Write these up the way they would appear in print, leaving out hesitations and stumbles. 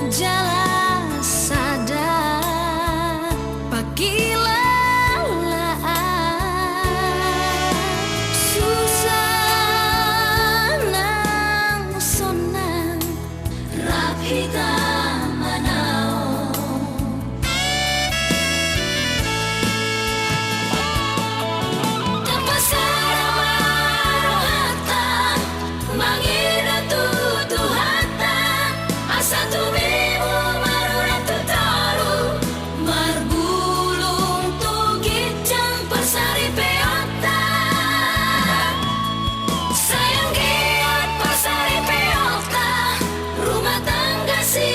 Jalan sadar pakilalaan susah nang sonang rap hitam manao tapasara marohata mangira tutuhata asa tumimu maruratu taru margulung tugit jang pasari peota sayang giat pasari peota rumah tangga si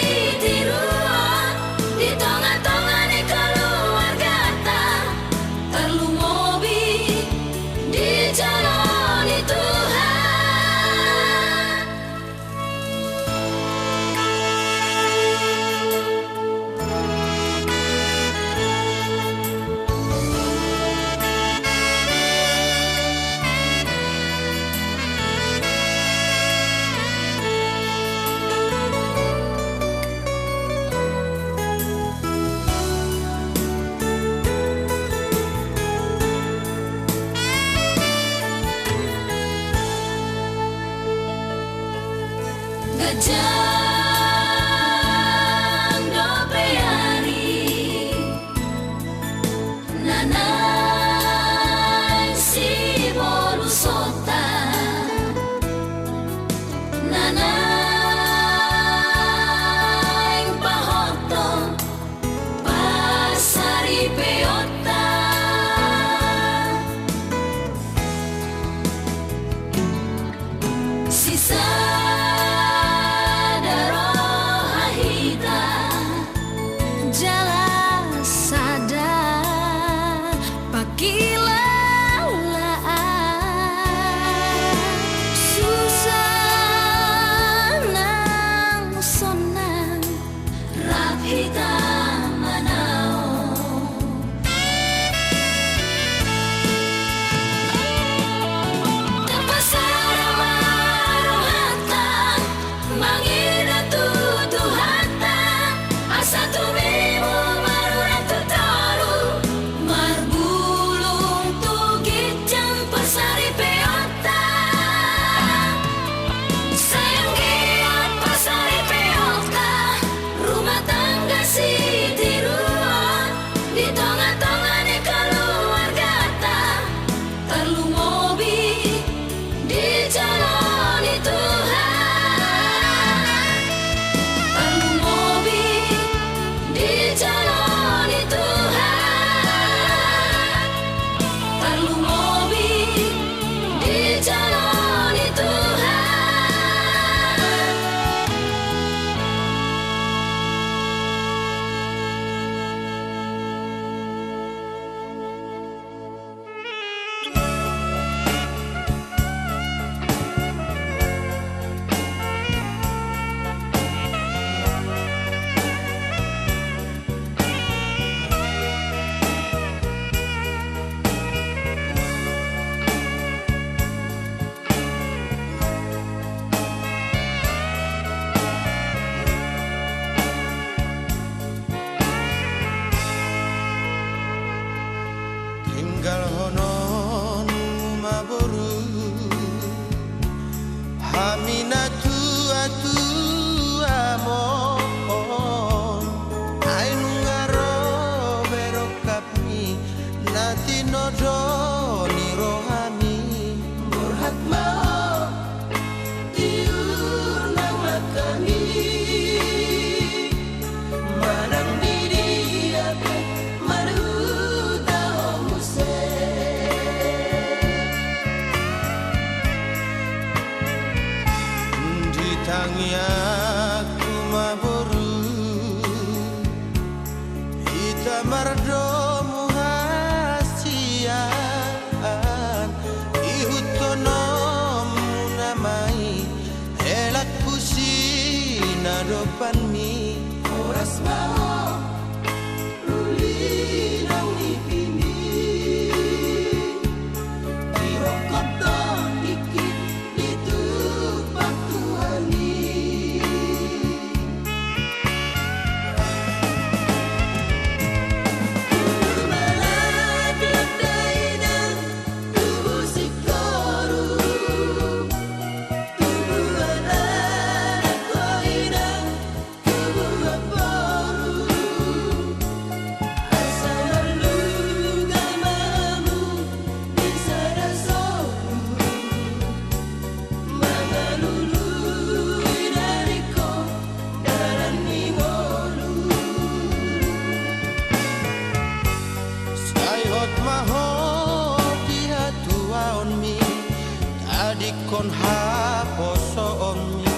kon haposo omi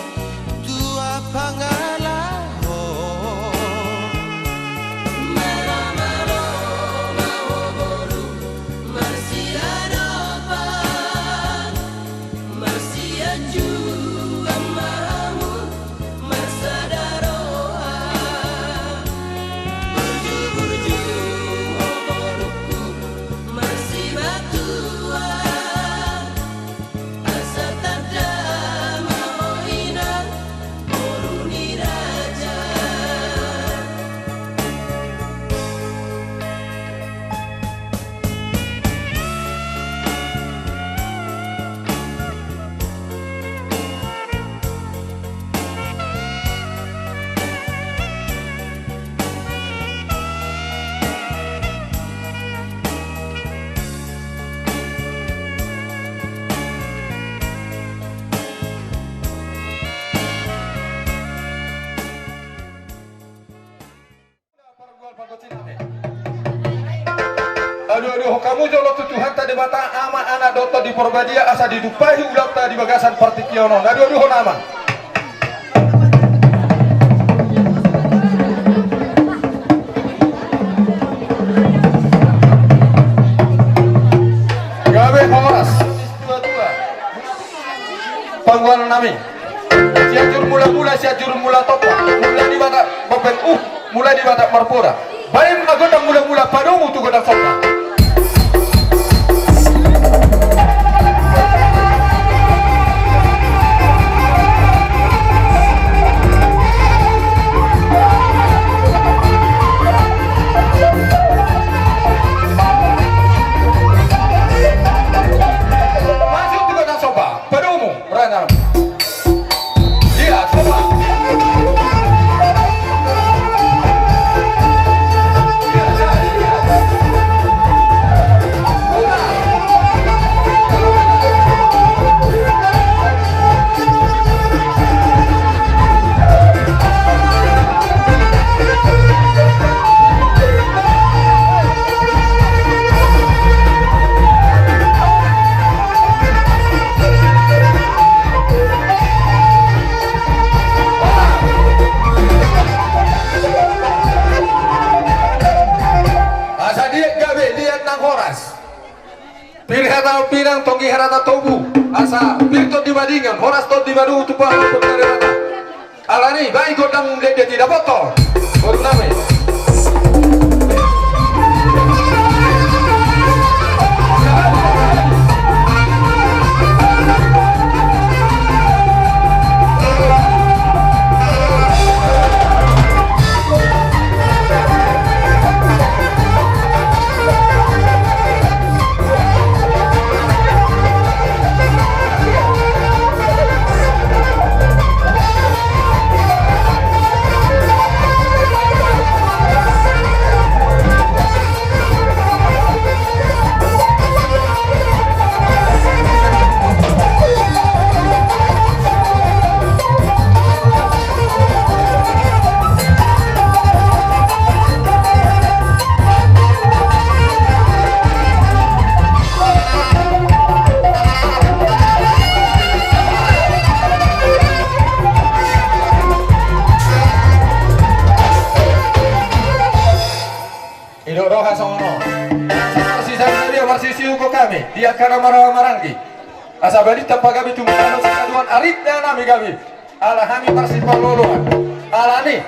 tua pangalaho Malamalo mahoboru marsiadopan marsiaju amamu marsadaroa burju-burju hoboruku marsibatua asa tarda mahoina boruni raja Aduh, kamu jolo tutuhan tadi bata ama anak doto di Porbadia asa didupahi ulang tadi bagasan partikiono. Aduh, nama. Gawe horas. Pangguan nami. Siajur mula-mula, siajur mula topo. Mulai di bata bopen mulai di bata marpura. Baik agodang mula-mula padomu tu godang sopa. Masuk tu godang sopa. Padomu, Rana. Iya, sopa. Pirang tonggi harata tobu asa pirto dibandingan horas tot dibadu tu pahala pengarata alani baik godang dia tidak botol baru namanya dia karena marah-maranggi asa balik tanpa gabi cuma saduan arit dan nami gabi ala kami persib loloan ala ni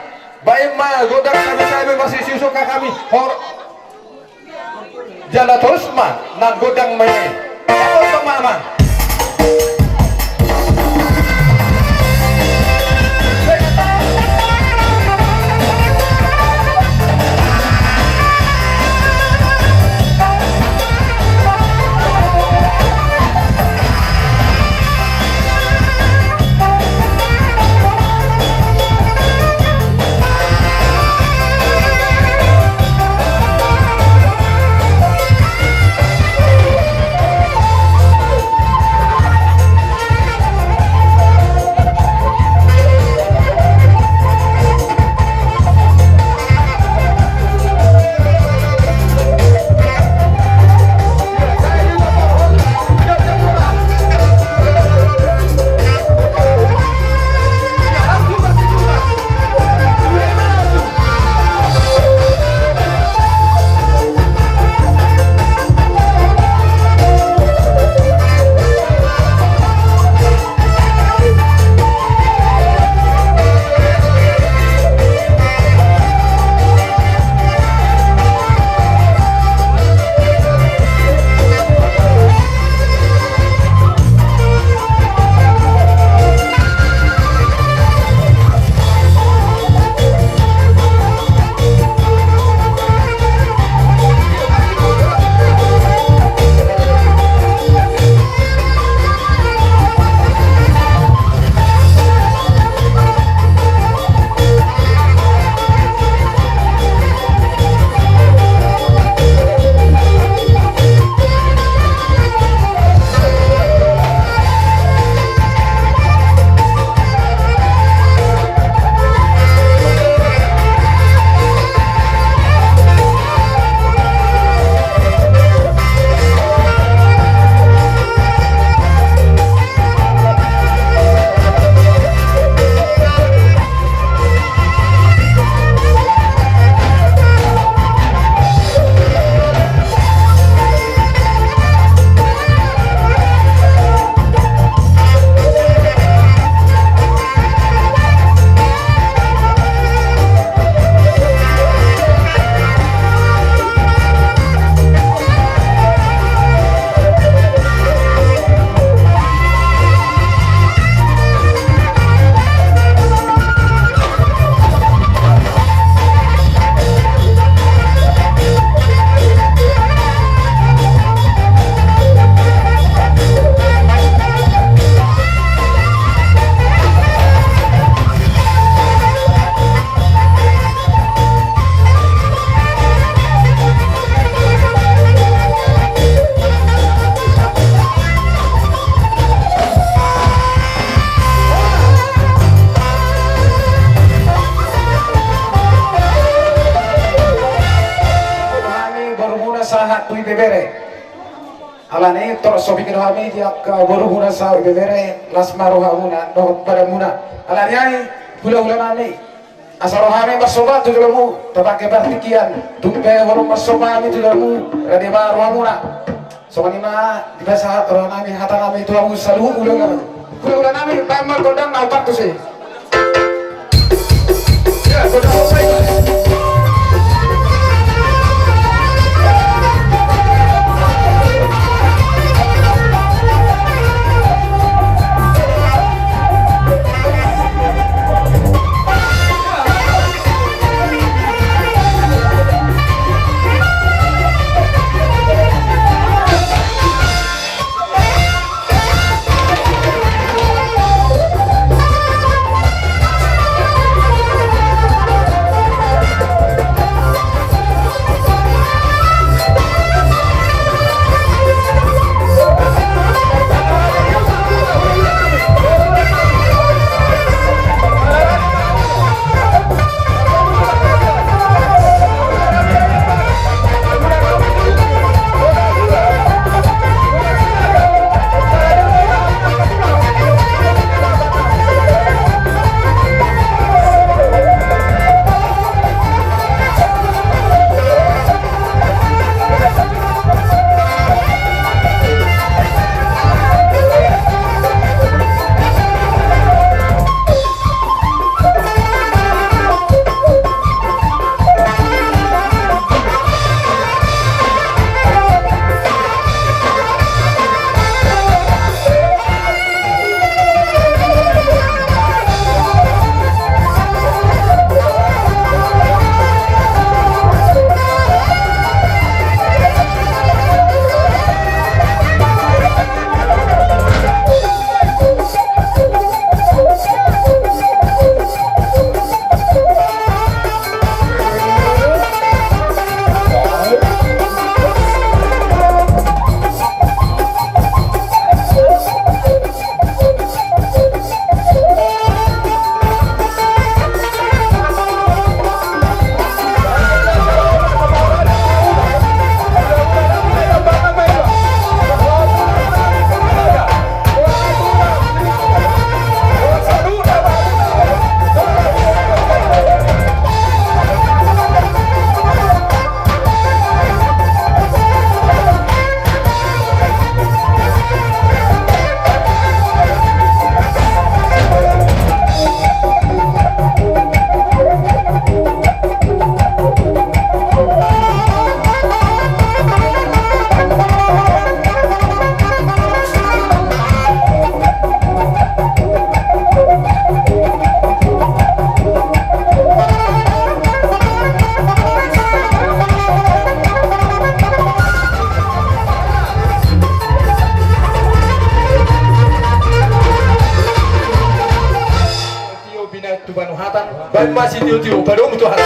baik ma godang kami masih susuk kami hor jala terus ma nan godang main apa pemahaman sa tui bebere alani tor sobi kira kami dia baru huna sa bebere lasmaro hamuna dohot pada muna alani ai hula nami asal kami bersobat tu dalammu terpakai berpikiran tumpe baru bersobat kami tu dalammu radi baru hamuna soalnya mah biasa orang kami hata kami itu aku selalu hula nami tamal kodang naupat tu sih ya kodang saya Baik masih tiu-tiu baru untuk hal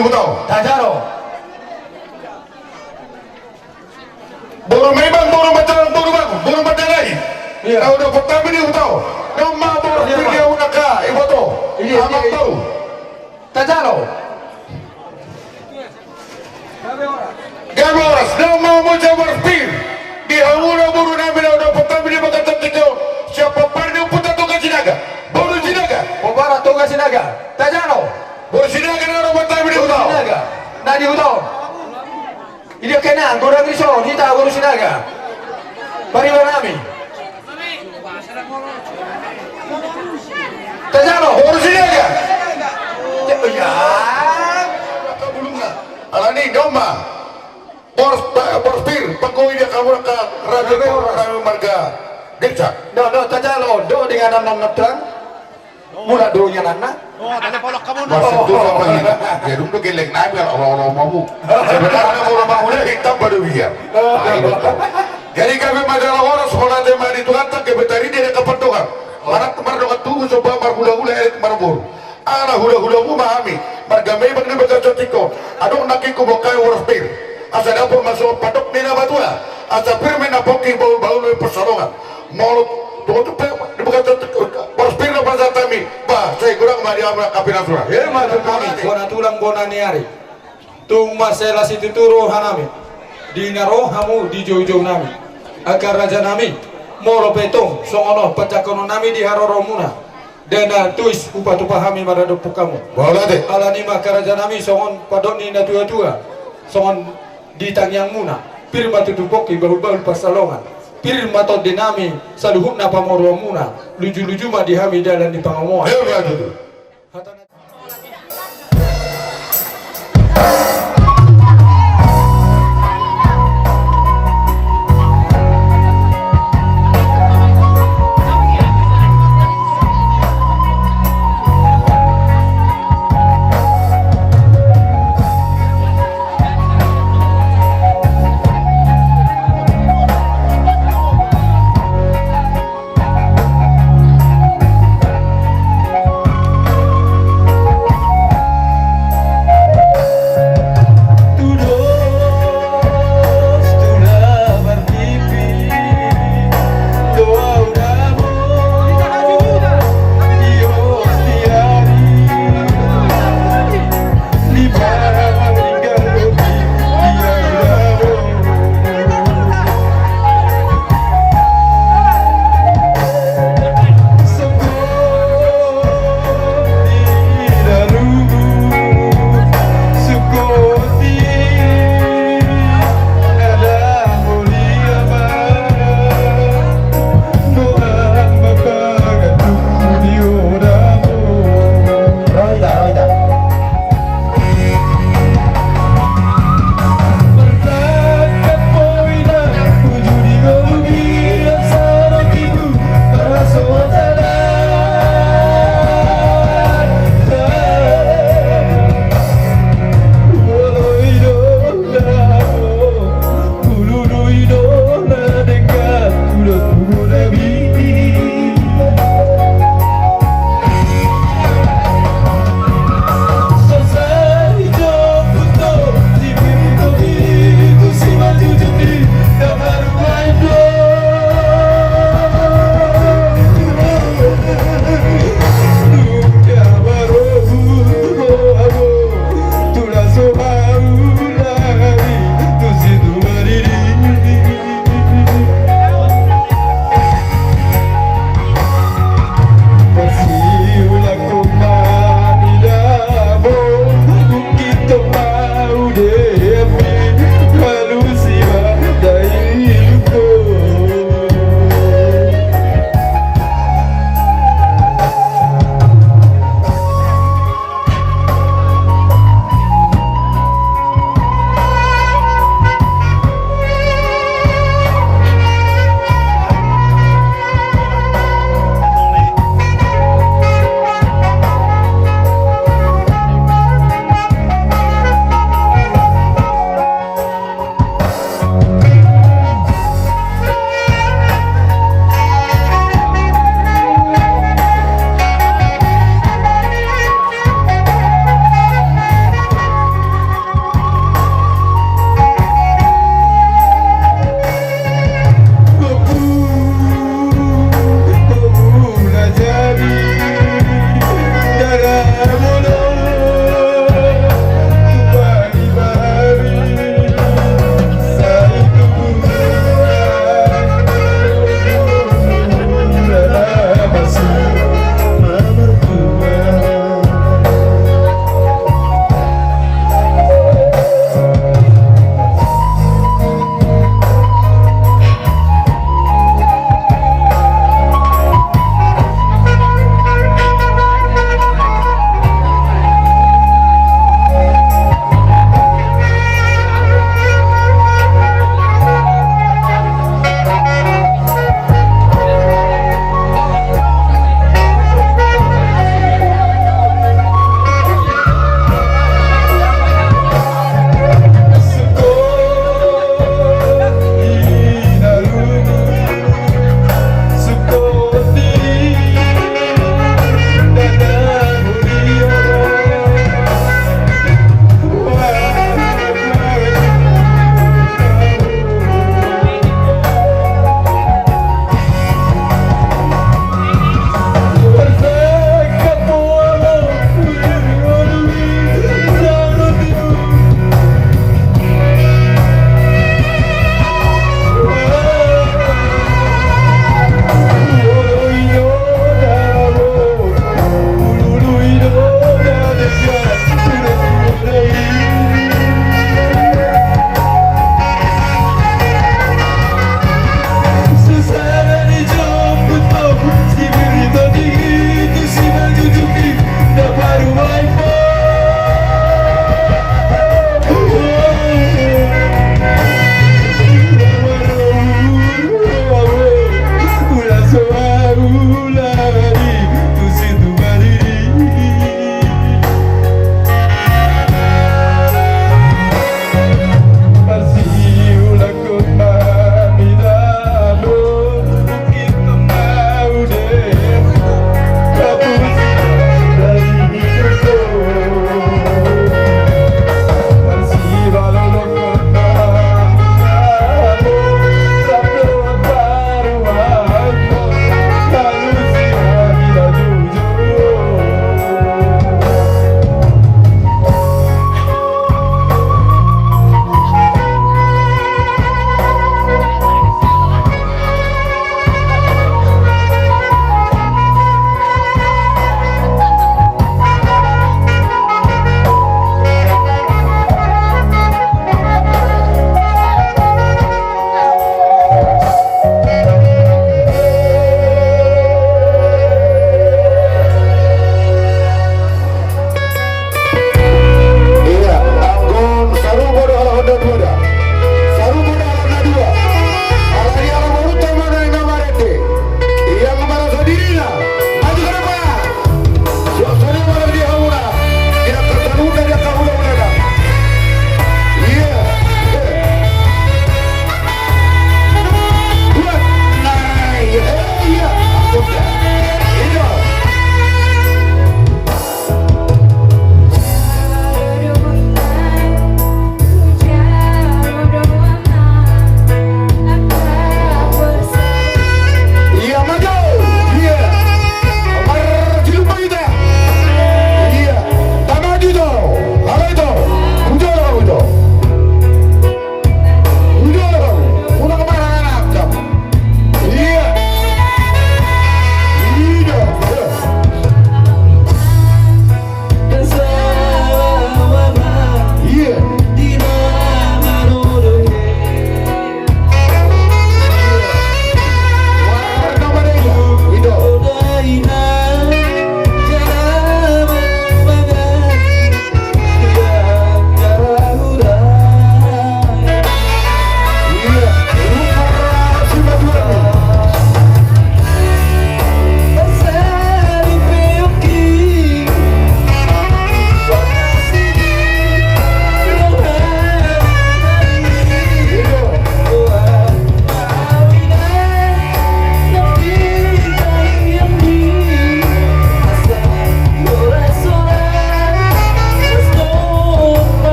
hutau. Tajaro. Buru memang buru macam buru bagus, buru macam lain. Iya. Kau dah pertama ni hutau. Nama buru Iya, dia unaka, ibu tu. Iya, Amat iya. tahu. Tajaro. Gamoras, nama macam berpir. Dia mula buru nabi dah pertama dia berkata kita siapa parni putar tu kan sinaga. Buru sinaga. Obara toga sinaga. Tajaro. Buru sinaga nama pertama dia hutau. Sinaga. Nadi hutau. Ini kena gorang riso, kita guru sinaga. Bari warami. Tajaro. Buru sinaga. Ya. Alani doma. Borspir, pagawin dia kamu ka radio marga desa. Do tajalo, do dengan anak terang. Mula do nya anak. Masih tu apa ini? Dia dulu geleng naik orang-orang mamu. Sebenarnya orang mamu dia hitam pada dia. Jadi kami majalah orang sekolah tema di Tuhan tak kebetari dia kepentokan. Mana kemarin doa tunggu coba marhula-hula elit marbur. Ana hula-hula mu mahami. Marga may bagni baga tiko. Adong nakiko bokai borspir. Asa dapat masuk patok nina batua. Asa firme na poking bau-bau lu persalongan. Mau tu dibuka borspir na pasal kami. Bah, saya kurang mari amra kapina surah. Ya madu kami, bona tulang bona niari. Tung masela situ turu hanami. Di naro hamu di jojo nami. Agar raja nami moro petong songono pacakono nami di haroro muna. Dena tuis upatu pahami marado pukamu. Boleh deh. Alani makaraja nami songon padok ni na tua-tua. Songon di tangyang muna. Pir batu tupoki bahu-bahu pasalongan. Pir mato dinami saluhuk na pamoro muna. Luju-luju ma dihami dalan di pangamoan. Ayo maju. Hatana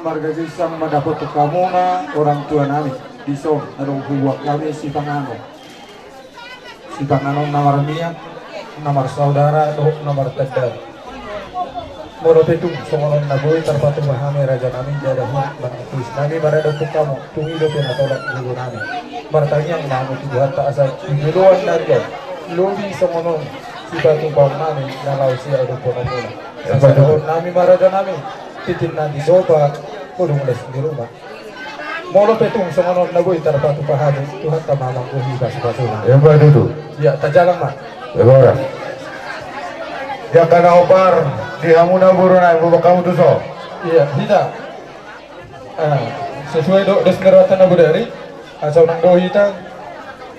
marga gisang madapat kamuna orang tua nami diso aro buwak kami si pangano namar miyak namar saudara do namar tedar moro petung songonon naboy terpatu mahami raja nami jada hum bangkuis nami barada kamu tungi do pena tolak guru nami martanya namu tuhan tak asa duluan narga lobi songonon si batu bang nami nalau si ado ponomuna sasadohon nami maraja nami titin nanti soba kudu mulai di rumah molo petung songonon naboy terpatu pahami tuhan tamamang kuhi bas-basuna Ya baru tu. ya tajalang mak Ya orang. Ya kana opar di hamuna buru na ibu kamu tu so. iya kita sesuai do desneratan nabu dari asal nang dohi tang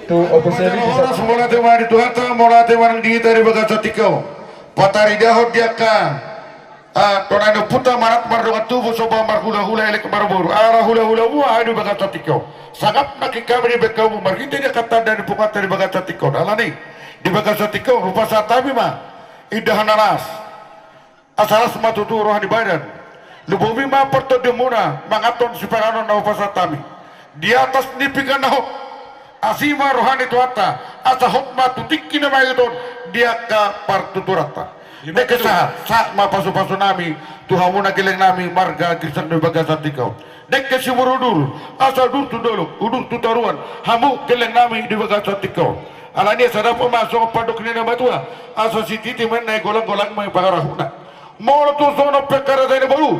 tu opuseli bisa Orang semula tema di Tuhan ta mola tema nang di dari bagat satikau. Patari dahot dia ka. Tonano puta marat mardonga tubuh soba mar hula-hula elek marburu. Ara hula-hula wa adu bagat satikau. Sagap nak kami di bekamu marginte dia kata dari pukat dari bagat satikau. Alani di bagat satikau rupa satabi ma idahan naras. Asaras matutu rohani badan. Lubomi ma porto demuna mangaton siparanon na upasatami. Di atas nipikan nahok asima rohani tuata asa hotma tutiki na mayudon dia ka partuturata. Deke sa ma pasu-pasu nami tuhamuna geleng nami marga kisan de bagasan tikau. Deke si murudur asa dur tudolok udur tutaruan hamu geleng nami di bagasan tikau. Alani sada pemasok padok ni na batua asa si titi men naik golang-golang may pangarahuna. Molo tu sono pekara dari baru.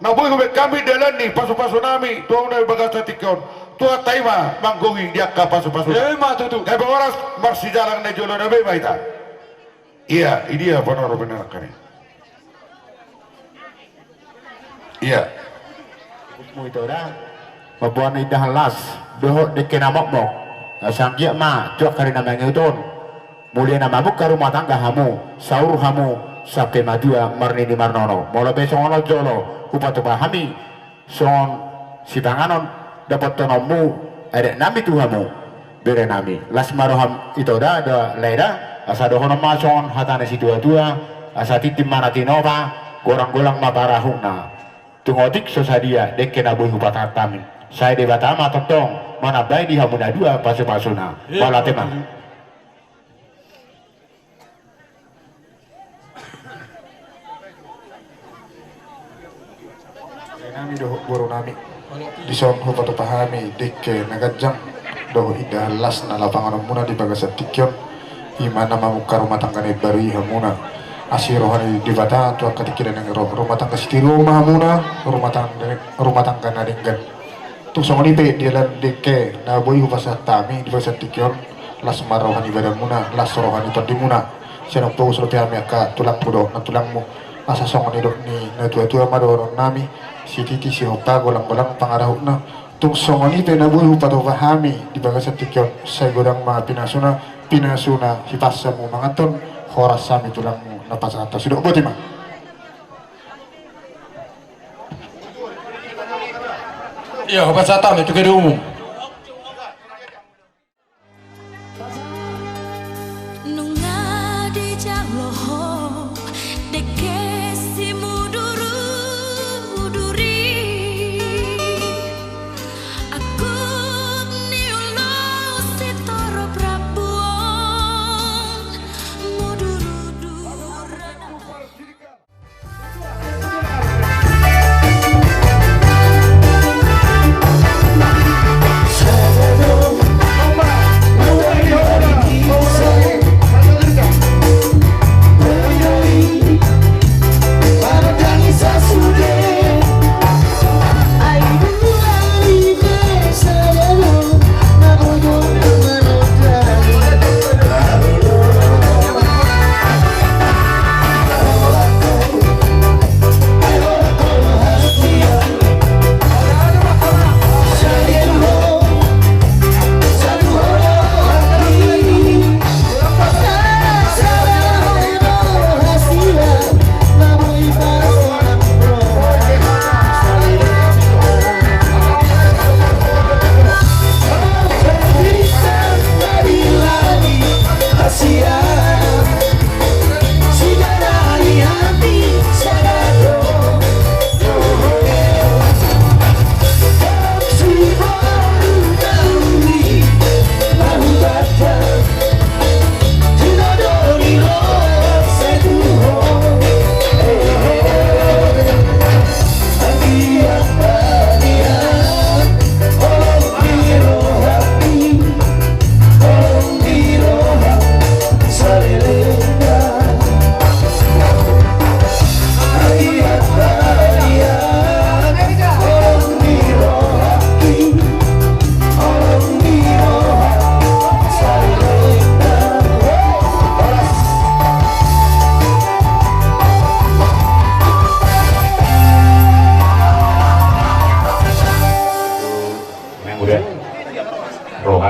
Na boy kami dalan ni pasu-pasu nami tuang na bagasan tikau. Tua taima manggongi dia ka pasu-pasu. ma tutu Kaya oras marsijalang na jolo na beba ita. Iya, ini dia benar kali. Iya. Mui tu dah, mabuan idah las, doh deke nama mok, sanggia ma, cuak kari nama ngeuton, mulia nama muk ke rumah tangga hamu, saur hamu, sampai madua marni di marnono, mula besok ono jolo, upatu pahami, son si tanganon dapat tonomu, ada nami tu hamu, bere nami, las maroham itu dah, ada leda. Asa dohono mason hatane si dua-dua asa titim mana tinova gorang-golang mabarahungna tungotik sosadia deke nabuh upatami saya de batama totong mana bayi di hamuna dua pasu-pasuna bala tema nami doh boro nami dison hupatu pahami deke nagajang doh ida las na lapangan muna di bagasan tikyon imana mamukar rumah tangga ni bari hamuna asirohani di bata tu ketika dengan rumah tangga siti rumah hamuna rumah tangga na dengan tu songoni pe dia lan deke na boy hupasa tami di bagasan tikyon las marohani badan muna las rohani tadi muna senang pau suruh pihak ka tulang pudo na tulangmu asa songoni dok ni na tua-tua madoro nami si titi si hopa golang-golang pangarahuna tung songoni pe na boy hupato pahami di bagasan tikyon saya godang ma pinasuna hipasamu mangaton horas sami tulangmu napas atas sudah buat ima iya hopas atam itu ke umum Nunga di jaloho deke si muduri aku niulo si toro prabuon mudurudurana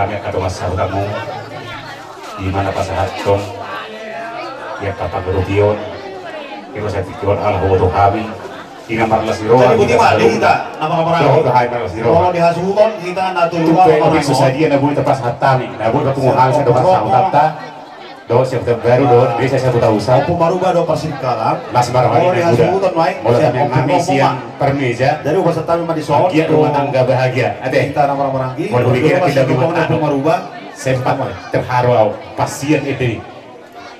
kami akan masalah kamu di mana pasahat tong ya kapag rupiyon kaya sa tikiwan ang huwag kami inamar las diro Jadi buti mali kita nama kamarang. hai malas diro Kalau dihasuton kita natulungan tupe kamarang. obik susadi na buhay tapas hatami na buhay patunguhan sa doon sa utapta doon sa baru doon bisa sa buta usap Opo maruba do pasingkalan. mas marahani Kalau na dihasuton buda wae. mula kami ang mami siyang permeja Dari ubah setami madi soal. Agia rumah tangga bahagia ate Kita nama kamarang. Mau bikin tidak gimana? maruba. sempat terharu pasien itu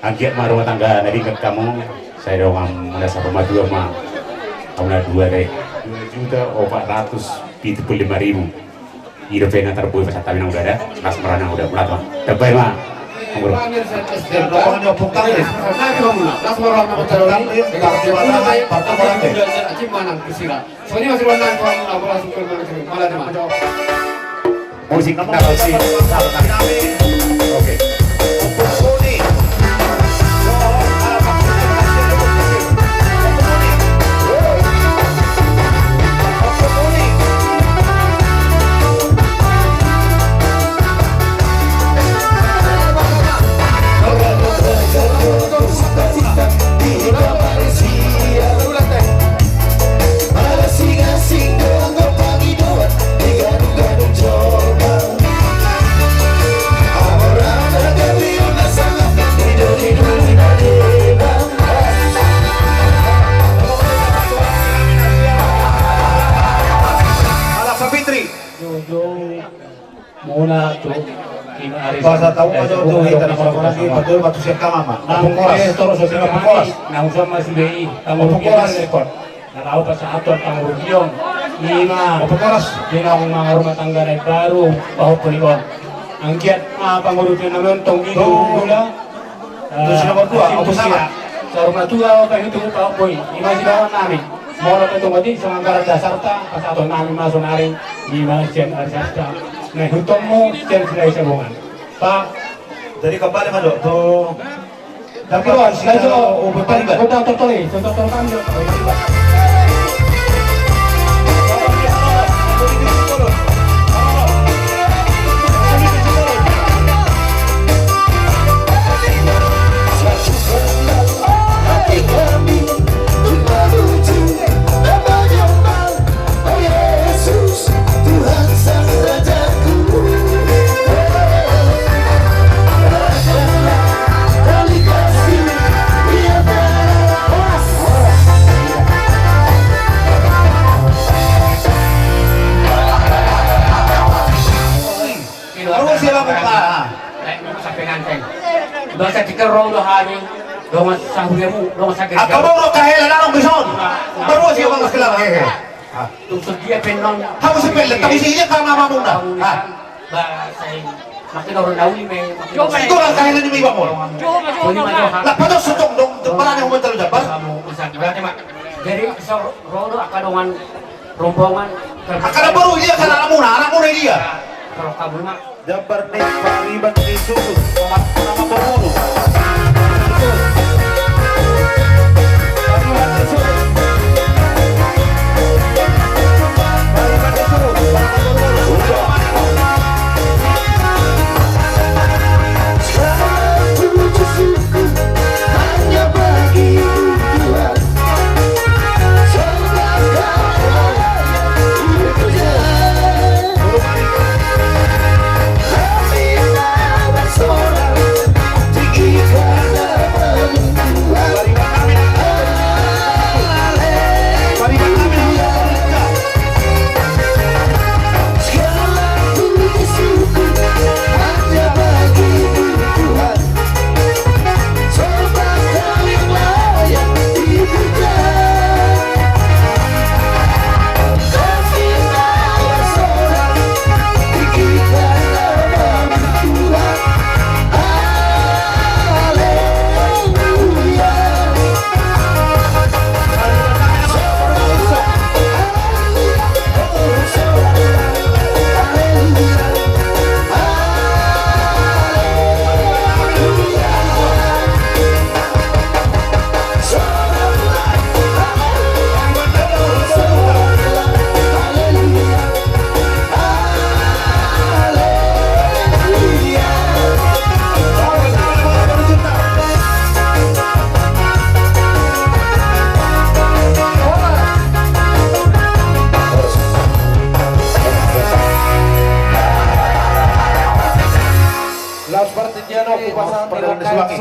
agia rumah tangga nabi ke kamu saya doang merasa rumah dua mah tahun 2.475.000 hidupnya terbuat pas tapi nang udah ada mas merana udah pulat mah terbaik mah Kalau nyopok tangis. musik narasi oke Anak Sapitri. Muna to Bahasa tahu aja tuh kita nama kamarang. Betul batu siap kamama. Opong koras. terus sa Opong koras. nang sama si Bei Opong koras. Nalaw pa sa aton ang rupiyon lima Opong koras. ginawang mga rumah tangga na baru bahwa pulikon ang kiat pangurutyo naman tong gula Terus nomor dua, Opong sama. sa rumah tua kayo ito pa po imaginawan namin Mora ito mati sa mga karang dasarta pasaton namin maso narin lima siyan arsasta na hutong mo siyan sila isabungan pa Jadi kembali mado tuh. tapi lo Opong paliban. Contoh kan Baru siapa buka? sa pinanteng. Doon sa tikarong dohanin, doon sa hulimu, doon sa Ako mo ro kahela na ng bison. Baru siapa mas kelala hehe. Doon sa dia penong. Hamu si pele tapi siya ka mama muna. Ha. Ba sa makinoro na uli may. Ito lang kahela ni Miwa mo. Pwede man Lah pato sutong dong para ni human talo jabar. Jadi sa rodo akadongan rombongan. Akala baru dia kana anak muna dia. Kalau kabul mak Jabar nih pariban itu nama pembunuh. Sola, tinggi karena perdagangan di Sewangi.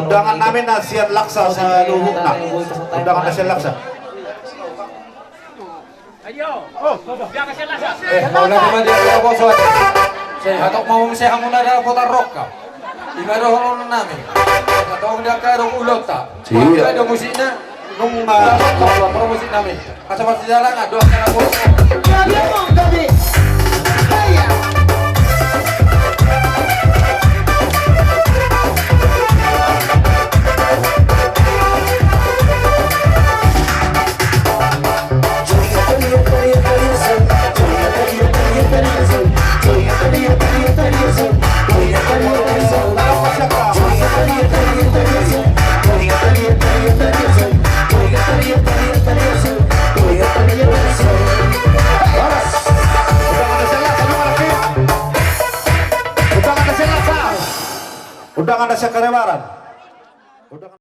Undangan namin na Sian Laksa sa Luhuk na. Undangan na Sian Laksa. Wala naman din ako boso. Atok mau saya muna na kota roka. Ingaro hono namin. Atong dia ka dong ulot ta. Iya do musikna nung promosi namin. Asa pas jalan ado kana boso. Undangan na sa Karewaran.